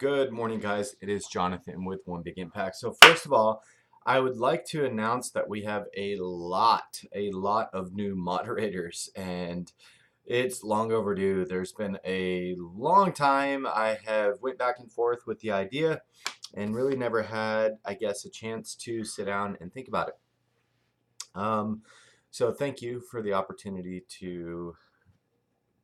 Good morning, guys. It is Jonathan with One Big Impact. So first of all, I would like to announce that we have a lot of new moderators, and it's long overdue. There's been a long time I have went back and forth with the idea and really never had, I guess, a chance to sit down and think about it. Um, so thank you for the opportunity to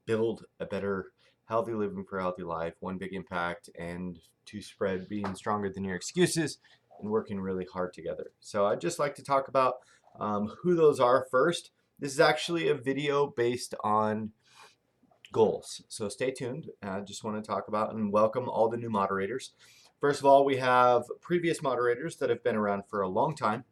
build a better healthy living for a healthy life, one big impact, and to spread being stronger than your excuses and working really hard together. So I'd just like to talk about who those are first. This is actually a video based on goals. So stay tuned. I just want to talk about and welcome all the new moderators. First of all, we have previous moderators that have been around for a long time.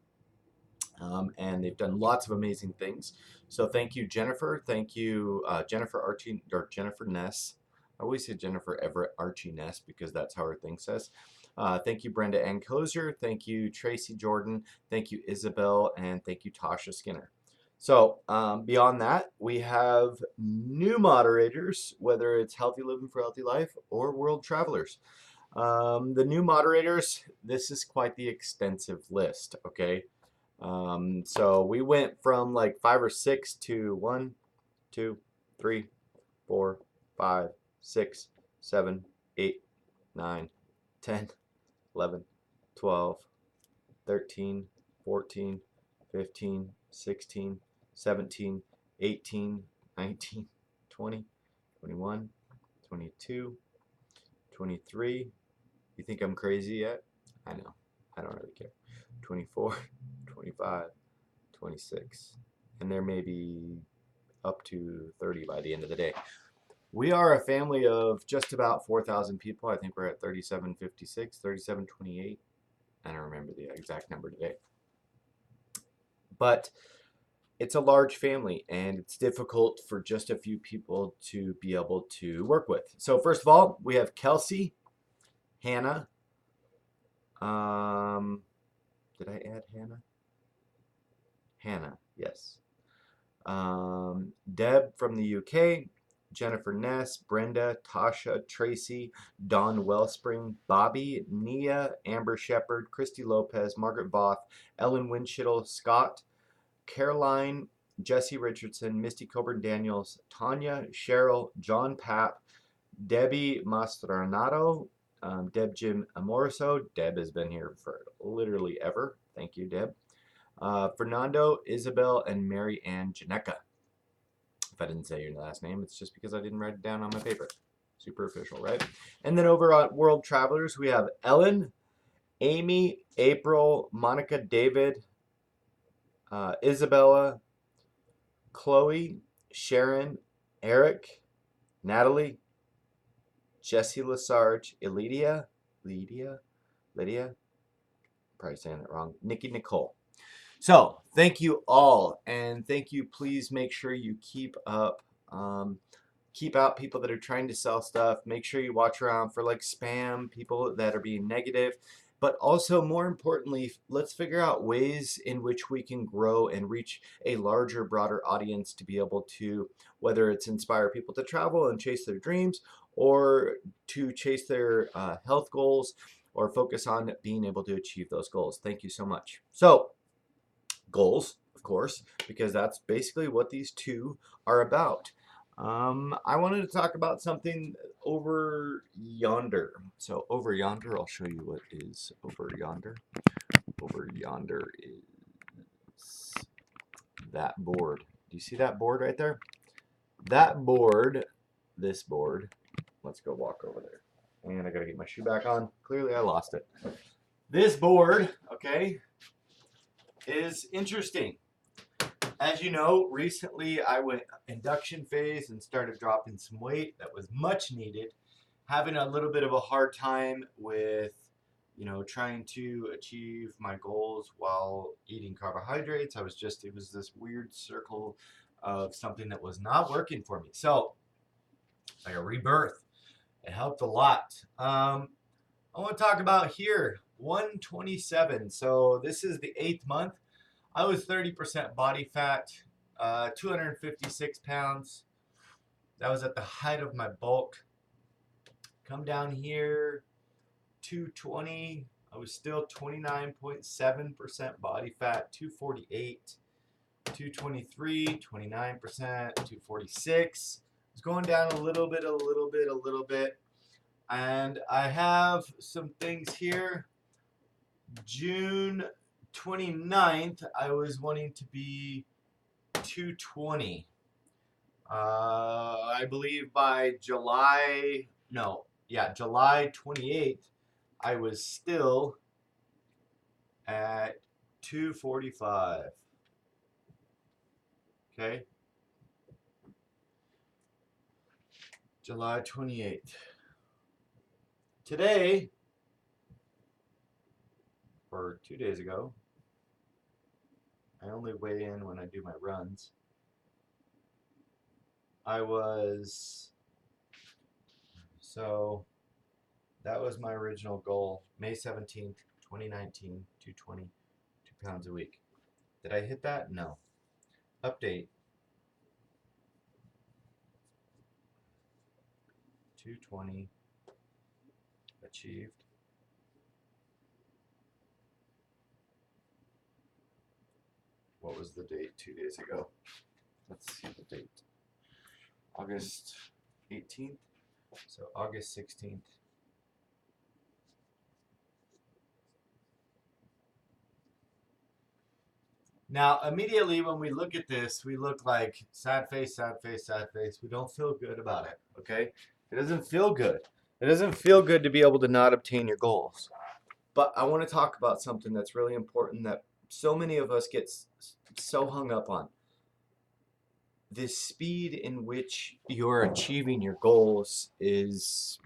And they've done lots of amazing things. So thank you, Jennifer. Thank you, Jennifer Archie or Jennifer Ness. I always say Jennifer Everett Archie Ness because that's how her thing says. Thank you, Brenda Ann Kozer. Thank you, Tracy Jordan. Thank you, Isabel, and thank you, Tasha Skinner. So beyond that, we have new moderators, whether it's Healthy Living for Healthy Life or World Travelers. The new moderators, this is quite the extensive list, okay? So we went from like 5 or 6 to 1, 2, 3, 4, 5, 6, 7, 8, 9, 10, 11, 12, 13, 14, 15, 16, 17, 18, 19, 20, 21, 22, 23. You think I'm crazy yet? I know. I don't really care. 24, 25, 26, and there may be up to 30 by the end of the day. We are a family of just about 4,000 people. I think we're at 3756, 3728. I don't remember the exact number today. But it's a large family, and it's difficult for just a few people to be able to work with. So first of all, we have Kelsey, Hannah. Did I add Hannah? Hannah, yes. Deb from the UK, Jennifer Ness, Brenda, Tasha, Tracy, Dawn Wellspring, Bobby, Nia, Amber Shepard, Christy Lopez, Margaret Voth, Ellen Winchittle, Scott, Caroline, Jesse Richardson, Misty Coburn Daniels, Tanya, Cheryl, John Papp, Debbie Mastranato, Deb Jim Amoroso. Deb has been here for literally ever. Thank you, Deb. Fernando, Isabel, and Mary Ann Janeka. If I didn't say your last name, it's just because I didn't write it down on my paper. Super official, right? And then over at World Travelers, we have Ellen, Amy, April, Monica, David, Isabella, Chloe, Sharon, Eric, Natalie, Jesse Lesarge, Lydia, probably saying it wrong, Nikki Nicole. So thank you all, and thank you. Please make sure you keep out people that are trying to sell stuff. Make sure you watch around for like spam, people that are being negative. But also, more importantly, let's figure out ways in which we can grow and reach a larger, broader audience to be able to, whether it's inspire people to travel and chase their dreams, or to chase their health goals, or focus on being able to achieve those goals. Thank you so much. So, goals, of course, because that's basically what these two are about. I wanted to talk about something over yonder. So over yonder, I'll show you what is over yonder. Over yonder is that board. Do you see that board right there? That board, this board, let's go walk over there. And I gotta get my shoe back on. Clearly I lost it. This board, okay, is interesting. As you know, recently I went induction phase and started dropping some weight. That was much needed. Having a little bit of a hard time with, trying to achieve my goals while eating carbohydrates. It was this weird circle of something that was not working for me. So, like a rebirth. It helped a lot. I want to talk about here, 127. So this is the 8th month. I was 30% body fat, 256 pounds. That was at the height of my bulk. Come down here. 220. I was still 29.7% body fat. 248, 223, 29%, 246. It's going down a little bit, and I have some things here. June 29th, I was wanting to be 220. I believe by July 28th, I was still at 245. Okay. July 28th. Today, or 2 days ago, I only weigh in when I do my runs. So that was my original goal. May 17th, 2019, 220, 2 pounds a week. Did I hit that? No. Update. 220 achieved. What was the date 2 days ago? Let's see the date. August 18th. So August 16th. Now, immediately when we look at this, we look like sad face, sad face, sad face. We don't feel good about it, okay? It doesn't feel good. It doesn't feel good to be able to not obtain your goals. But I want to talk about something that's really important that so many of us get so hung up on. The speed in which you're achieving your goals is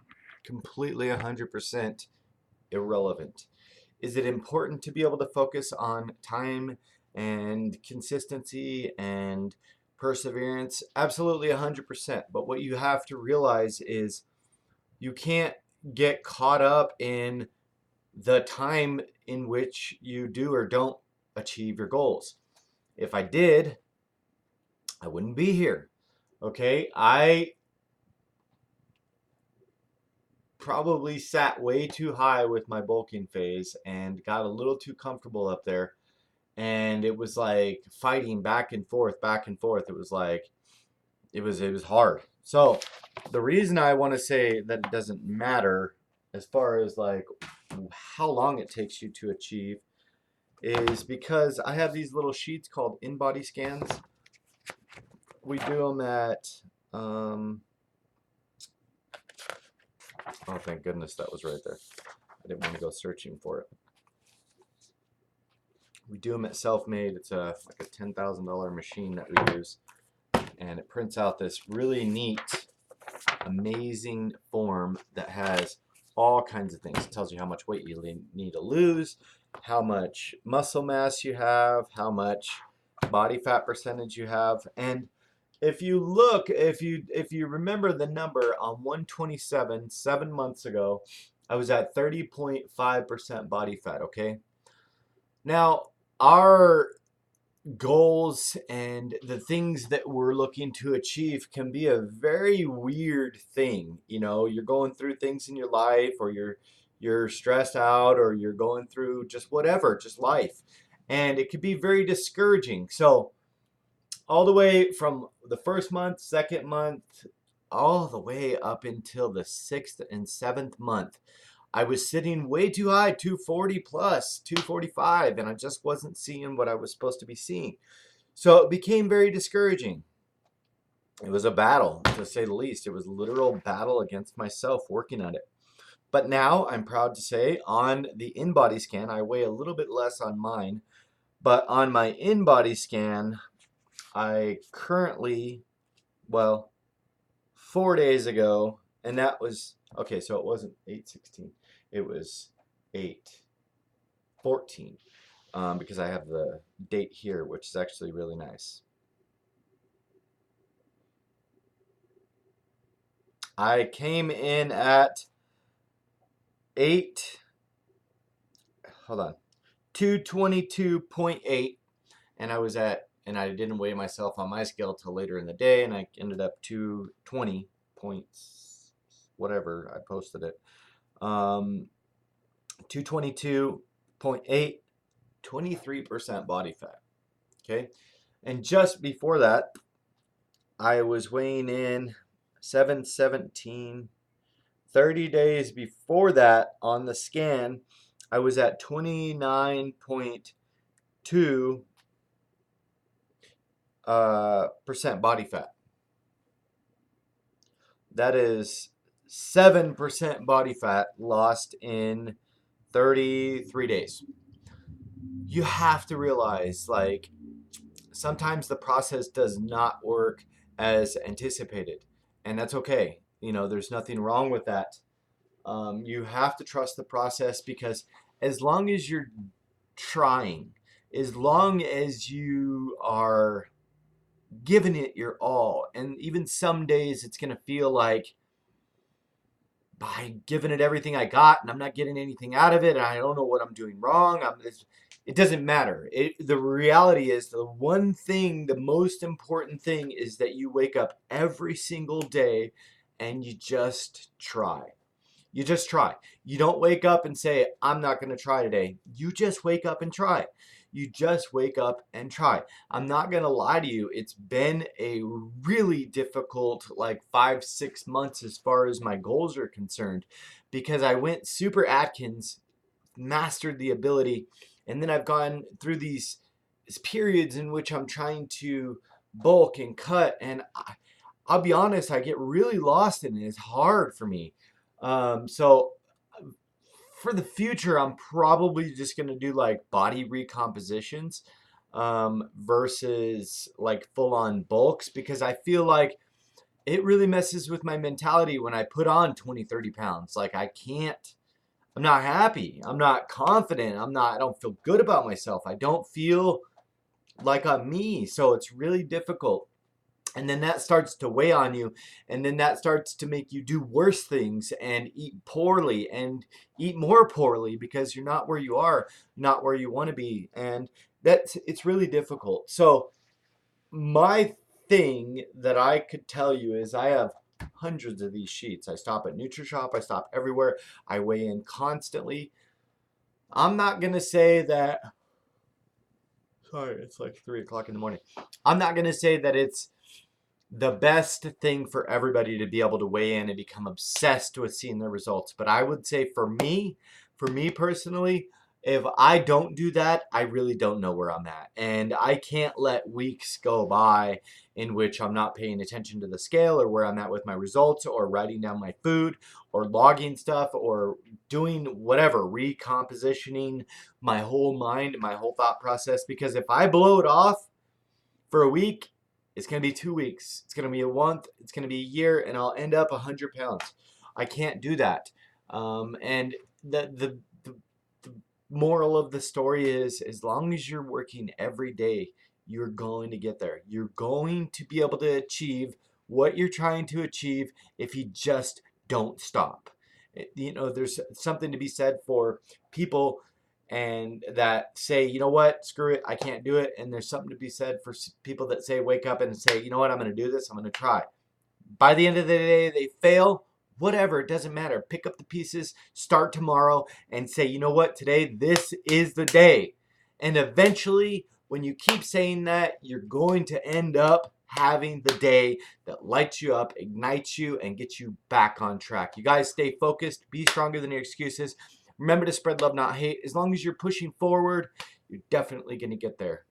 completely 100% irrelevant. Is it important to be able to focus on time and consistency and perseverance? Absolutely 100%. But what you have to realize is you can't get caught up in the time in which you do or don't achieve your goals. If I did, I wouldn't be here. Okay, I probably sat way too high with my bulking phase and got a little too comfortable up there, and it was like fighting back and forth, back and forth. It was like it was hard. So the reason I want to say that it doesn't matter as far as like how long it takes you to achieve is because I have these little sheets called in-body scans. We do them at oh, thank goodness that was right there. I didn't want to go searching for it. We do them at Selfmade. It's like a $10,000 machine that we use, and it prints out this really neat, amazing form that has all kinds of things. It tells you how much weight you need to lose, how much muscle mass you have, how much body fat percentage you have, and if you look, if you remember the number on 127 7 months ago, I was at 30.5% body fat. Okay. Now our goals and the things that we're looking to achieve can be a very weird thing. You know, you're going through things in your life, or you're stressed out, or you're going through just whatever, just life, and it could be very discouraging. So all the way from the first month, second month, all the way up until the 6th and 7th month, I was sitting way too high, 240 plus, 245, and I just wasn't seeing what I was supposed to be seeing. So it became very discouraging. It was a battle, to say the least. It was a literal battle against myself working at it. But now I'm proud to say on the in-body scan, I weigh a little bit less on mine, but on my in-body scan, I currently, well, 4 days ago, and that was, okay, so it wasn't 8/16, it was 8/14, because I have the date here, which is actually really nice. I came in at 222.8, and I didn't weigh myself on my scale till later in the day, and I ended up 220 points, whatever, I posted it. 222.8, 23% body fat. Okay. And just before that, I was weighing in 717. 30 days before that on the scan, I was at 29.2 percent body fat. That is 7% body fat lost in 33 days. You have to realize, like, sometimes the process does not work as anticipated, and that's okay. You know, there's nothing wrong with that. You have to trust the process, because as long as you're trying, as long as you are giving it your all, and even some days it's going to feel like by giving it everything I got and I'm not getting anything out of it and I don't know what I'm doing wrong. It doesn't matter. The reality is, the one thing, the most important thing, is that you wake up every single day and you just try. You just try. You don't wake up and say, I'm not going to try today. You just wake up and try. You just wake up and try. I'm not going to lie to you. It's been a really difficult, like 5-6 months as far as my goals are concerned, because I went super Atkins, mastered the ability, and then I've gone through these periods in which I'm trying to bulk and cut. And I'll be honest, I get really lost in it. It's hard for me. So for the future, I'm probably just going to do like body recompositions versus like full on bulks, because I feel like it really messes with my mentality when I put on 20-30 pounds. Like, I'm not happy. I'm not confident. I don't feel good about myself. I don't feel like I'm me. So it's really difficult. And then that starts to weigh on you, and then that starts to make you do worse things and eat poorly and eat more poorly, because you're not where you are, not where you want to be. And it's really difficult. So my thing that I could tell you is, I have hundreds of these sheets. I stop at NutriShop, I stop everywhere, I weigh in constantly. I'm not gonna say that, sorry, it's like 3 o'clock in the morning. I'm not gonna say that it's the best thing for everybody to be able to weigh in and become obsessed with seeing their results. But I would say, for me personally, if I don't do that, I really don't know where I'm at. And I can't let weeks go by in which I'm not paying attention to the scale, or where I'm at with my results, or writing down my food, or logging stuff, or doing whatever, recompositioning my whole mind, my whole thought process. Because if I blow it off for a week, it's going to be 2 weeks. It's going to be a month. It's going to be a year, and I'll end up 100 pounds. I can't do that. And the moral of the story is, as long as you're working every day, you're going to get there. You're going to be able to achieve what you're trying to achieve if you just don't stop. You know, there's something to be said for people and that say, you know what, screw it, I can't do it. And there's something to be said for people that say, wake up and say, you know what, I'm going to do this, I'm going to try. By the end of the day, they fail. Whatever, it doesn't matter. Pick up the pieces, start tomorrow, and say, you know what, today, this is the day. And eventually, when you keep saying that, you're going to end up having the day that lights you up, ignites you, and gets you back on track. You guys stay focused, be stronger than your excuses. Remember to spread love, not hate. As long as you're pushing forward, you're definitely going to get there.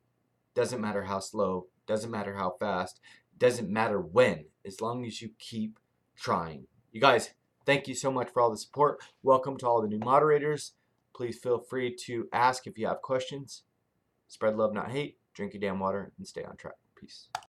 Doesn't matter how slow, doesn't matter how fast, doesn't matter when, as long as you keep trying. You guys, thank you so much for all the support. Welcome to all the new moderators. Please feel free to ask if you have questions. Spread love, not hate. Drink your damn water and stay on track. Peace.